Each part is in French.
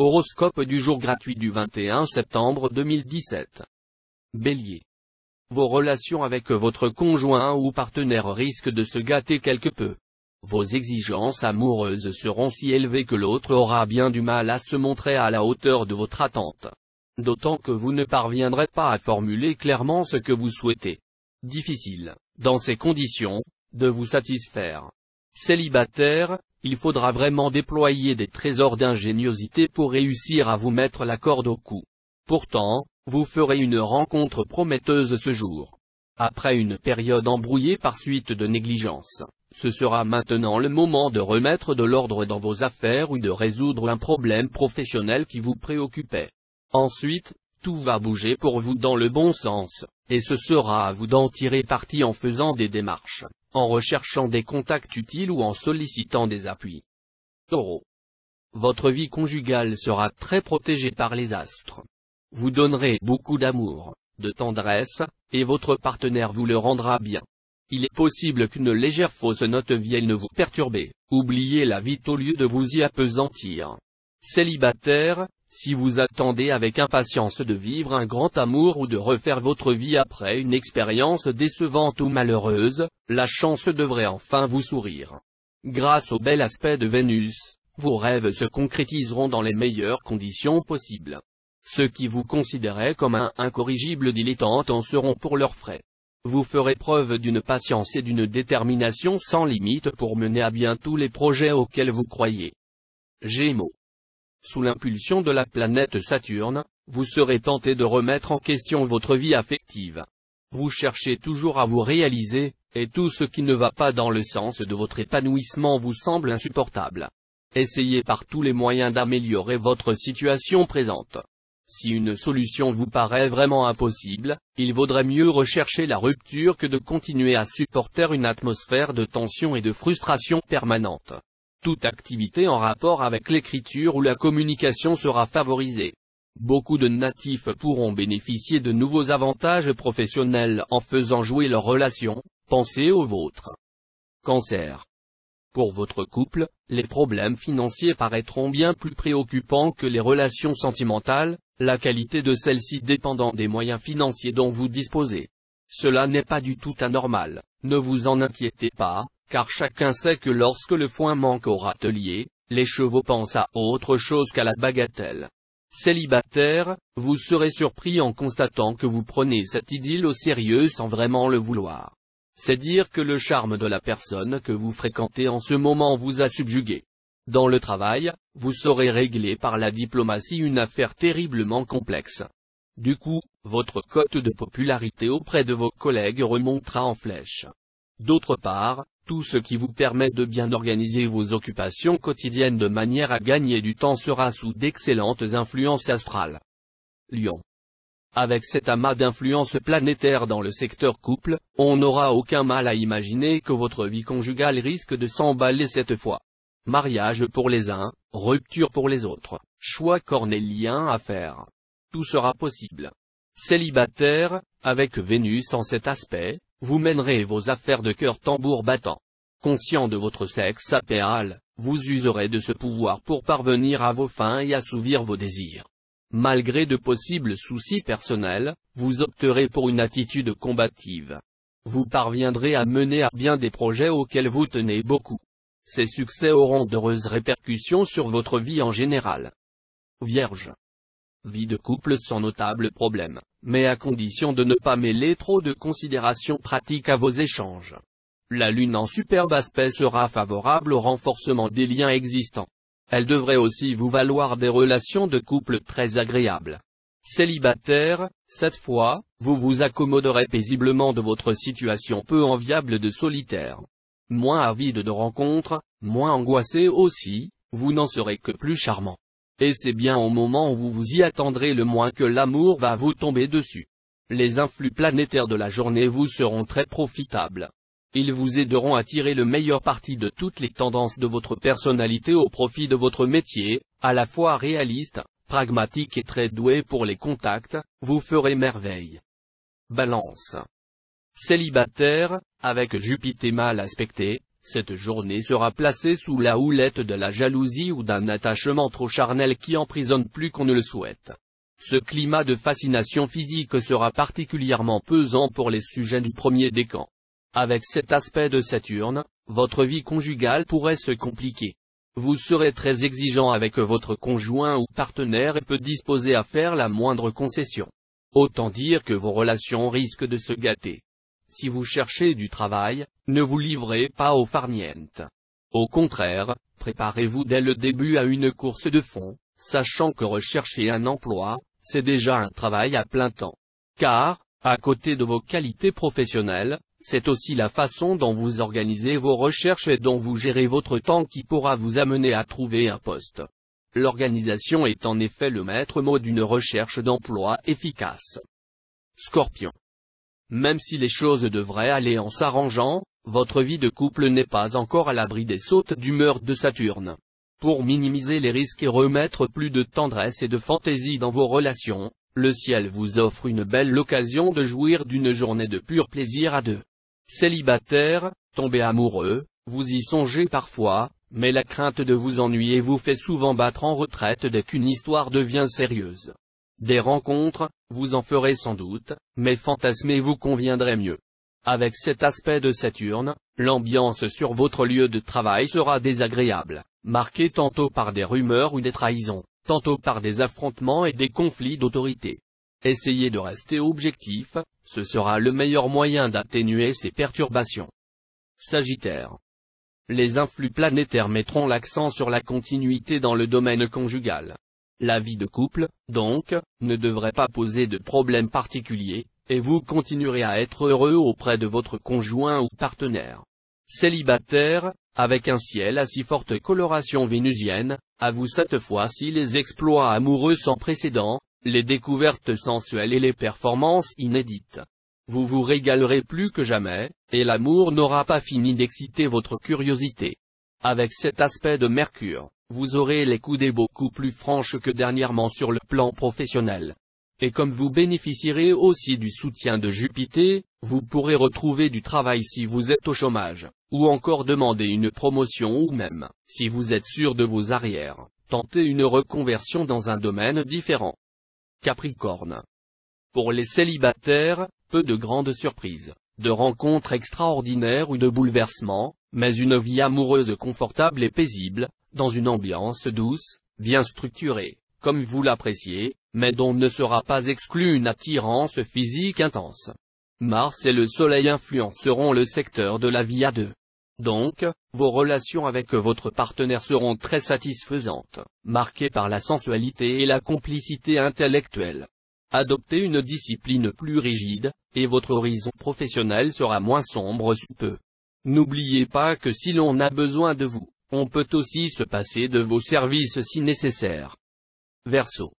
Horoscope du jour gratuit du 21 septembre 2017. Bélier. Vos relations avec votre conjoint ou partenaire risquent de se gâter quelque peu. Vos exigences amoureuses seront si élevées que l'autre aura bien du mal à se montrer à la hauteur de votre attente. D'autant que vous ne parviendrez pas à formuler clairement ce que vous souhaitez. Difficile, dans ces conditions, de vous satisfaire. Célibataire, il faudra vraiment déployer des trésors d'ingéniosité pour réussir à vous mettre la corde au cou. Pourtant, vous ferez une rencontre prometteuse ce jour. Après une période embrouillée par suite de négligence, ce sera maintenant le moment de remettre de l'ordre dans vos affaires ou de résoudre un problème professionnel qui vous préoccupait. Ensuite, tout va bouger pour vous dans le bon sens, et ce sera à vous d'en tirer parti en faisant des démarches, en recherchant des contacts utiles ou en sollicitant des appuis. Taureau. Votre vie conjugale sera très protégée par les astres. Vous donnerez beaucoup d'amour, de tendresse, et votre partenaire vous le rendra bien. Il est possible qu'une légère fausse note vienne vous perturber, oubliez la vite au lieu de vous y appesantir. Célibataire, si vous attendez avec impatience de vivre un grand amour ou de refaire votre vie après une expérience décevante ou malheureuse, la chance devrait enfin vous sourire. Grâce au bel aspect de Vénus, vos rêves se concrétiseront dans les meilleures conditions possibles. Ceux qui vous considéraient comme un incorrigible dilettante en seront pour leurs frais. Vous ferez preuve d'une patience et d'une détermination sans limite pour mener à bien tous les projets auxquels vous croyez. Gémeaux. Sous l'impulsion de la planète Saturne, vous serez tenté de remettre en question votre vie affective. Vous cherchez toujours à vous réaliser, et tout ce qui ne va pas dans le sens de votre épanouissement vous semble insupportable. Essayez par tous les moyens d'améliorer votre situation présente. Si une solution vous paraît vraiment impossible, il vaudrait mieux rechercher la rupture que de continuer à supporter une atmosphère de tension et de frustration permanente. Toute activité en rapport avec l'écriture ou la communication sera favorisée. Beaucoup de natifs pourront bénéficier de nouveaux avantages professionnels en faisant jouer leurs relations, pensez aux vôtres. Cancer. Pour votre couple, les problèmes financiers paraîtront bien plus préoccupants que les relations sentimentales, la qualité de celles-ci dépendant des moyens financiers dont vous disposez. Cela n'est pas du tout anormal, ne vous en inquiétez pas, car chacun sait que lorsque le foin manque au râtelier, les chevaux pensent à autre chose qu'à la bagatelle. Célibataire, vous serez surpris en constatant que vous prenez cette idylle au sérieux sans vraiment le vouloir. C'est dire que le charme de la personne que vous fréquentez en ce moment vous a subjugué. Dans le travail, vous saurez régler par la diplomatie une affaire terriblement complexe. Du coup, votre cote de popularité auprès de vos collègues remontera en flèche. D'autre part, tout ce qui vous permet de bien organiser vos occupations quotidiennes de manière à gagner du temps sera sous d'excellentes influences astrales. Lion. Avec cet amas d'influences planétaires dans le secteur couple, on n'aura aucun mal à imaginer que votre vie conjugale risque de s'emballer cette fois. Mariage pour les uns, rupture pour les autres, choix cornélien à faire. Tout sera possible. Célibataire, avec Vénus en cet aspect, vous mènerez vos affaires de cœur tambour battant. Conscient de votre sexe apéral, vous userez de ce pouvoir pour parvenir à vos fins et assouvir vos désirs. Malgré de possibles soucis personnels, vous opterez pour une attitude combative. Vous parviendrez à mener à bien des projets auxquels vous tenez beaucoup. Ces succès auront d'heureuses répercussions sur votre vie en général. Vierge. Vie de couple sans notable problème, mais à condition de ne pas mêler trop de considérations pratiques à vos échanges. La lune en superbe aspect sera favorable au renforcement des liens existants. Elle devrait aussi vous valoir des relations de couple très agréables. Célibataire, cette fois, vous vous accommoderez paisiblement de votre situation peu enviable de solitaire. Moins avide de rencontres, moins angoissé aussi, vous n'en serez que plus charmant. Et c'est bien au moment où vous vous y attendrez le moins que l'amour va vous tomber dessus. Les influx planétaires de la journée vous seront très profitables. Ils vous aideront à tirer le meilleur parti de toutes les tendances de votre personnalité au profit de votre métier, à la fois réaliste, pragmatique et très doué pour les contacts, vous ferez merveille. Balance. Célibataire, avec Jupiter mal aspecté, Cette journée sera placée sous la houlette de la jalousie ou d'un attachement trop charnel qui emprisonne plus qu'on ne le souhaite. Ce climat de fascination physique sera particulièrement pesant pour les sujets du premier décan. Avec cet aspect de Saturne, votre vie conjugale pourrait se compliquer. Vous serez très exigeant avec votre conjoint ou partenaire et peu disposé à faire la moindre concession. Autant dire que vos relations risquent de se gâter. Si vous cherchez du travail, ne vous livrez pas au farniente. Au contraire, préparez-vous dès le début à une course de fond, sachant que rechercher un emploi, c'est déjà un travail à plein temps. Car, à côté de vos qualités professionnelles, c'est aussi la façon dont vous organisez vos recherches et dont vous gérez votre temps qui pourra vous amener à trouver un poste. L'organisation est en effet le maître mot d'une recherche d'emploi efficace. Scorpion. Même si les choses devraient aller en s'arrangeant, votre vie de couple n'est pas encore à l'abri des sautes d'humeur de Saturne. Pour minimiser les risques et remettre plus de tendresse et de fantaisie dans vos relations, le ciel vous offre une belle occasion de jouir d'une journée de pur plaisir à deux. Célibataire, tombé amoureux, vous y songez parfois, mais la crainte de vous ennuyer vous fait souvent battre en retraite dès qu'une histoire devient sérieuse. Des rencontres, vous en ferez sans doute, mais fantasmer vous conviendrait mieux. Avec cet aspect de Saturne, l'ambiance sur votre lieu de travail sera désagréable, marquée tantôt par des rumeurs ou des trahisons, tantôt par des affrontements et des conflits d'autorité. Essayez de rester objectif, ce sera le meilleur moyen d'atténuer ces perturbations. Sagittaire. Les influx planétaires mettront l'accent sur la continuité dans le domaine conjugal. La vie de couple, donc, ne devrait pas poser de problème particulier, et vous continuerez à être heureux auprès de votre conjoint ou partenaire. Célibataire, avec un ciel à si forte coloration vénusienne, à vous cette fois-ci les exploits amoureux sans précédent, les découvertes sensuelles et les performances inédites. Vous vous régalerez plus que jamais, et l'amour n'aura pas fini d'exciter votre curiosité. Avec cet aspect de Mercure, vous aurez les coudées beaucoup plus franches que dernièrement sur le plan professionnel. Et comme vous bénéficierez aussi du soutien de Jupiter, vous pourrez retrouver du travail si vous êtes au chômage, ou encore demander une promotion ou même, si vous êtes sûr de vos arrières, tenter une reconversion dans un domaine différent. Capricorne. Pour les célibataires, peu de grandes surprises, de rencontres extraordinaires ou de bouleversements, mais une vie amoureuse confortable et paisible, dans une ambiance douce, bien structurée, comme vous l'appréciez, mais dont ne sera pas exclue une attirance physique intense. Mars et le Soleil influenceront le secteur de la vie à deux. Donc, vos relations avec votre partenaire seront très satisfaisantes, marquées par la sensualité et la complicité intellectuelle. Adoptez une discipline plus rigide, et votre horizon professionnel sera moins sombre sous peu. N'oubliez pas que si l'on a besoin de vous, on peut aussi se passer de vos services si nécessaire. Verseau.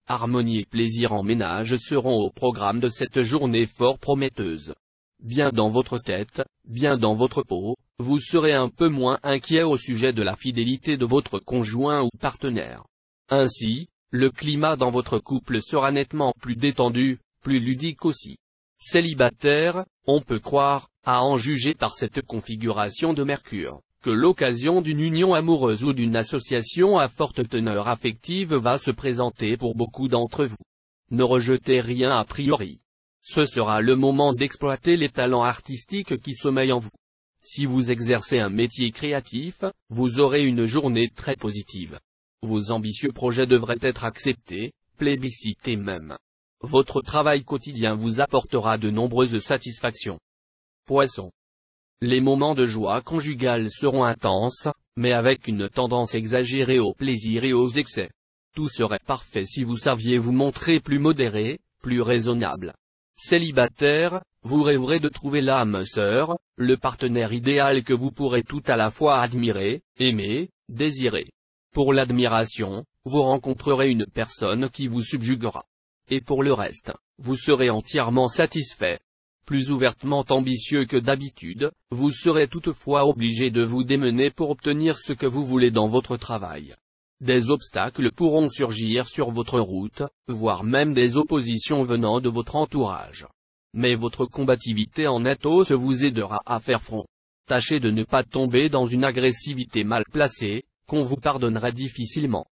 Harmonie et plaisir en ménage seront au programme de cette journée fort prometteuse. Bien dans votre tête, bien dans votre peau, vous serez un peu moins inquiet au sujet de la fidélité de votre conjoint ou partenaire. Ainsi, le climat dans votre couple sera nettement plus détendu, plus ludique aussi. Célibataire, on peut croire, à en juger par cette configuration de Mercure, que l'occasion d'une union amoureuse ou d'une association à forte teneur affective va se présenter pour beaucoup d'entre vous. Ne rejetez rien a priori. Ce sera le moment d'exploiter les talents artistiques qui sommeillent en vous. Si vous exercez un métier créatif, vous aurez une journée très positive. Vos ambitieux projets devraient être acceptés, plébiscités même. Votre travail quotidien vous apportera de nombreuses satisfactions. Poisson. Les moments de joie conjugale seront intenses, mais avec une tendance exagérée au plaisir et aux excès. Tout serait parfait si vous saviez vous montrer plus modéré, plus raisonnable. Célibataire, vous rêverez de trouver l'âme sœur, le partenaire idéal que vous pourrez tout à la fois admirer, aimer, désirer. Pour l'admiration, vous rencontrerez une personne qui vous subjuguera. Et pour le reste, vous serez entièrement satisfait. Plus ouvertement ambitieux que d'habitude, vous serez toutefois obligé de vous démener pour obtenir ce que vous voulez dans votre travail. Des obstacles pourront surgir sur votre route, voire même des oppositions venant de votre entourage. Mais votre combativité en ethos vous aidera à faire front. Tâchez de ne pas tomber dans une agressivité mal placée, qu'on vous pardonnerait difficilement.